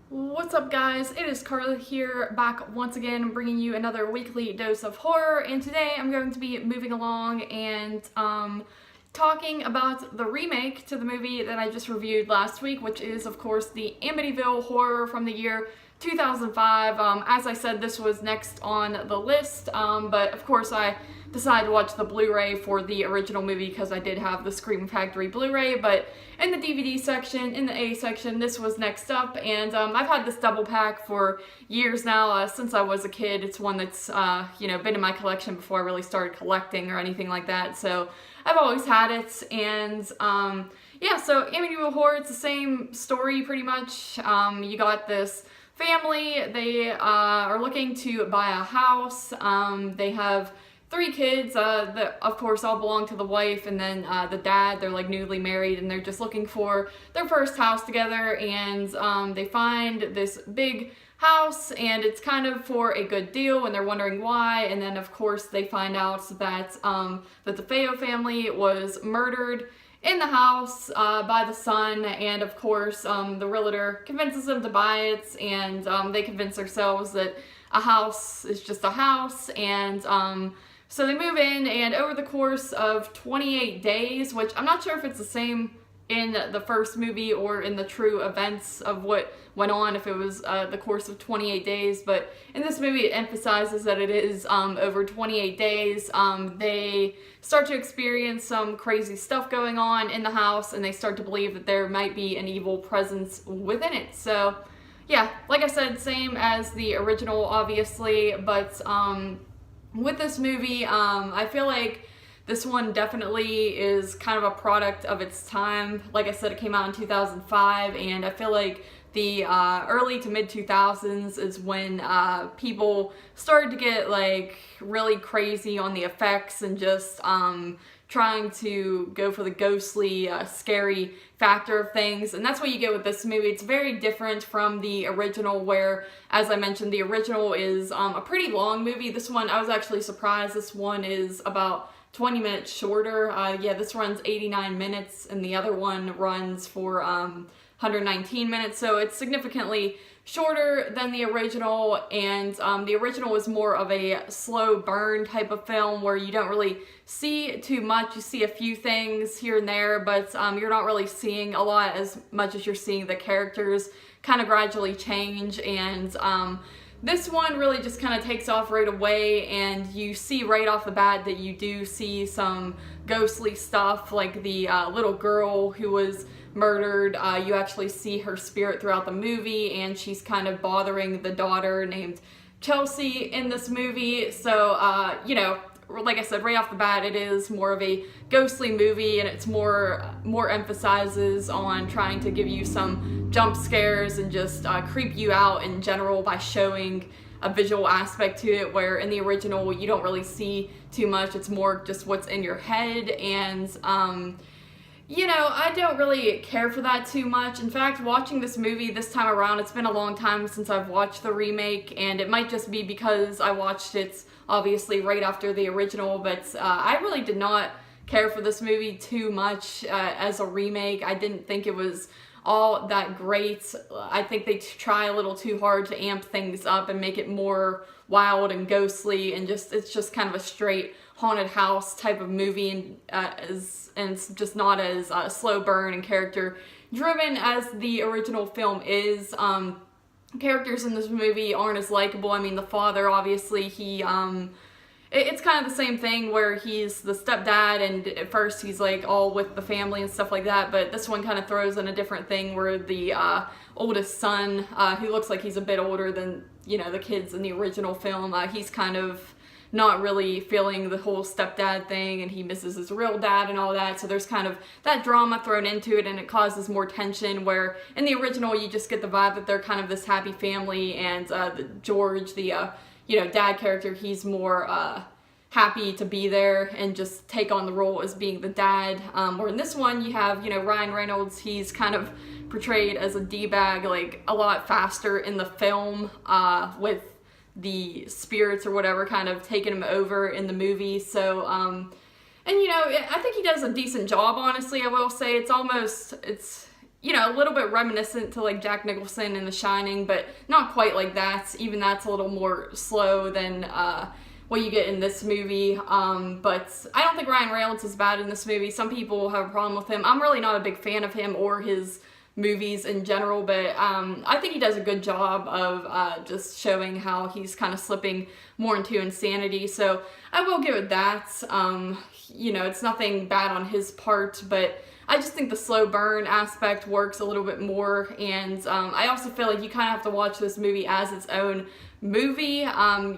What's up, guys? It is Carla here, back once again bringing you another weekly dose of horror, and today I'm going to be moving along and talking about the remake to the movie that I just reviewed last week, which is of course the Amityville horror from the year 2005. As I said, this was next on the list, but of course I decided to watch the Blu-ray for the original movie because I did have the Scream Factory Blu-ray, but in the DVD section, in the A section, this was next up, and I've had this double pack for years now, since I was a kid. It's one that's, been in my collection before I really started collecting or anything like that, so I've always had it, and yeah, so Amityville Horror, it's the same story pretty much. You got this family, they are looking to buy a house. They have 3 kids that of course all belong to the wife, and then the dad, they're like newly married and they're just looking for their first house together, and they find this big house and it's kind of for a good deal and they're wondering why, and then of course they find out that that the Feo family was murdered in the house by the son, and of course the realtor convinces them to buy it, and they convince themselves that a house is just a house, and so they move in, and over the course of 28 days, which I'm not sure if it's the same in the first movie or in the true events of what went on, if it was the course of 28 days, but in this movie it emphasizes that it is over 28 days. They start to experience some crazy stuff going on in the house, and they start to believe that there might be an evil presence within it. So yeah, like I said, same as the original obviously, but with this movie, I feel like this one definitely is kind of a product of its time. Like I said, it came out in 2005, and I feel like the early to mid 2000s is when people started to get like really crazy on the effects and just trying to go for the ghostly, scary factor of things, and that's what you get with this movie. It's very different from the original, where, as I mentioned, the original is a pretty long movie. This one, I was actually surprised, this one is about 20 minutes shorter. Yeah, this runs 89 minutes, and the other one runs for 119 minutes, so it's significantly shorter than the original, and the original was more of a slow burn type of film where you don't really see too much. You see a few things here and there, but you're not really seeing a lot as much as you're seeing the characters kind of gradually change, and this one really just kind of takes off right away, and you see right off the bat that you do see some ghostly stuff, like the little girl who was murdered. You actually see her spirit throughout the movie, and she's kind of bothering the daughter named Chelsea in this movie. So, like I said, right off the bat, it is more of a ghostly movie, and it's more emphasizes on trying to give you some jump scares and just creep you out in general by showing a visual aspect to it, where in the original you don't really see too much. It's more just what's in your head, and I don't really care for that too much. In fact, watching this movie this time around, it's been a long time since I've watched the remake, and it might just be because I watched it obviously right after the original, but I really did not care for this movie too much as a remake. I didn't think it was all that great. I think they try a little too hard to amp things up and make it more wild and ghostly, and it's just kind of a straight haunted house type of movie, and it's just not as slow burn and character driven as the original film is. Characters in this movie aren't as likable. I mean, the father, obviously, it's kind of the same thing where he's the stepdad, and at first he's like all with the family and stuff like that, but this one kind of throws in a different thing where the oldest son, who looks like he's a bit older than, the kids in the original film, he's kind of not really feeling the whole stepdad thing, and he misses his real dad and all that, so there's kind of that drama thrown into it, and it causes more tension, where in the original you just get the vibe that they're kind of this happy family, and George, the dad character, he's more happy to be there and just take on the role as being the dad. Or in this one you have, Ryan Reynolds, he's kind of portrayed as a D-bag like a lot faster in the film, with the spirits or whatever kind of taking him over in the movie. So and I think he does a decent job, honestly. I will say it's you know, a little bit reminiscent to like Jack Nicholson in The Shining, but not quite like that. Even that's a little more slow than what you get in this movie. But I don't think Ryan Reynolds is bad in this movie. Some people have a problem with him. I'm really not a big fan of him or his movies in general, but I think he does a good job of just showing how he's kind of slipping more into insanity. So I will give it that. You know, it's nothing bad on his part, but I just think the slow burn aspect works a little bit more, and I also feel like you kind of have to watch this movie as its own movie.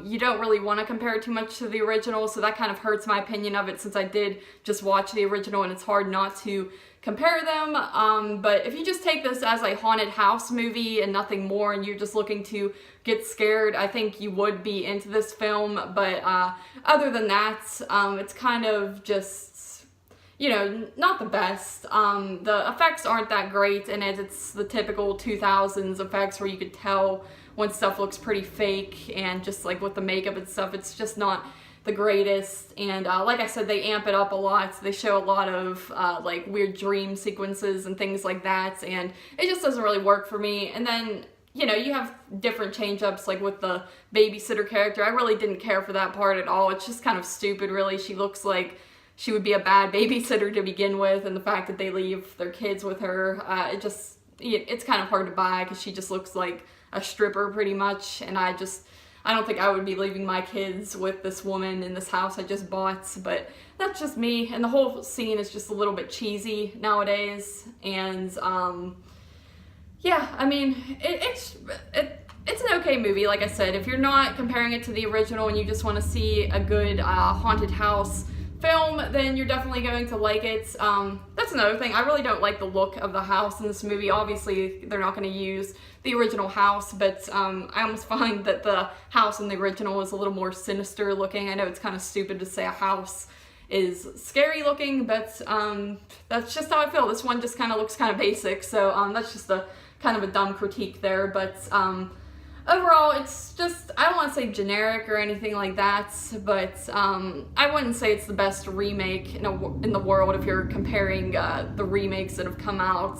You don't really want to compare it too much to the original, so that kind of hurts my opinion of it, since I did just watch the original and it's hard not to compare them. But if you just take this as a haunted house movie and nothing more, and you're just looking to get scared, I think you would be into this film. But other than that, it's kind of just, you know, not the best. The effects aren't that great, and it's the typical 2000s effects where you could tell when stuff looks pretty fake, and just like with the makeup and stuff, it's just not the greatest. And like I said, they amp it up a lot. So they show a lot of like weird dream sequences and things like that, and it just doesn't really work for me. And then, you know, you have different change-ups, like with the babysitter character. I really didn't care for that part at all. It's just kind of stupid, really. She looks like she would be a bad babysitter to begin with, and the fact that they leave their kids with her, it's kind of hard to buy, because she just looks like a stripper pretty much, and I don't think I would be leaving my kids with this woman in this house I just bought. But that's just me, and the whole scene is just a little bit cheesy nowadays. And yeah, I mean, it's an okay movie. Like I said, if you're not comparing it to the original and you just want to see a good haunted house film, then you're definitely going to like it. That's another thing. I really don't like the look of the house in this movie. Obviously, they're not going to use the original house, but I almost find that the house in the original is a little more sinister looking. I know it's kind of stupid to say a house is scary looking, but that's just how I feel. This one just kind of looks kind of basic, so that's just a kind of a dumb critique there. But overall, it's just, I don't want to say generic or anything like that, but I wouldn't say it's the best remake in the world if you're comparing the remakes that have come out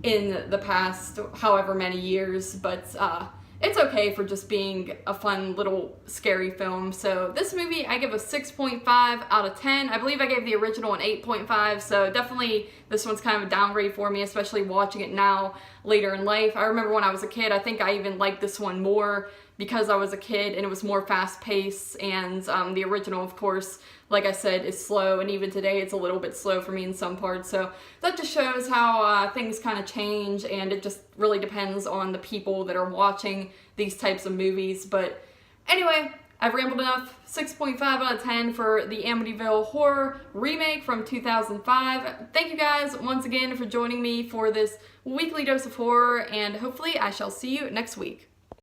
in the past however many years. But it's okay for just being a fun little scary film. So this movie, I give a 6.5 out of 10. I believe I gave the original an 8.5, so definitely this one's kind of a downgrade for me, especially watching it now later in life. I remember when I was a kid, I think I even liked this one more because I was a kid and it was more fast-paced, and the original, of course, like I said, is slow, and even today it's a little bit slow for me in some parts. So that just shows how things kind of change, and it just really depends on the people that are watching these types of movies. But anyway, I've rambled enough. 6.5 out of 10 for the Amityville horror remake from 2005. Thank you guys once again for joining me for this weekly dose of horror, and hopefully I shall see you next week.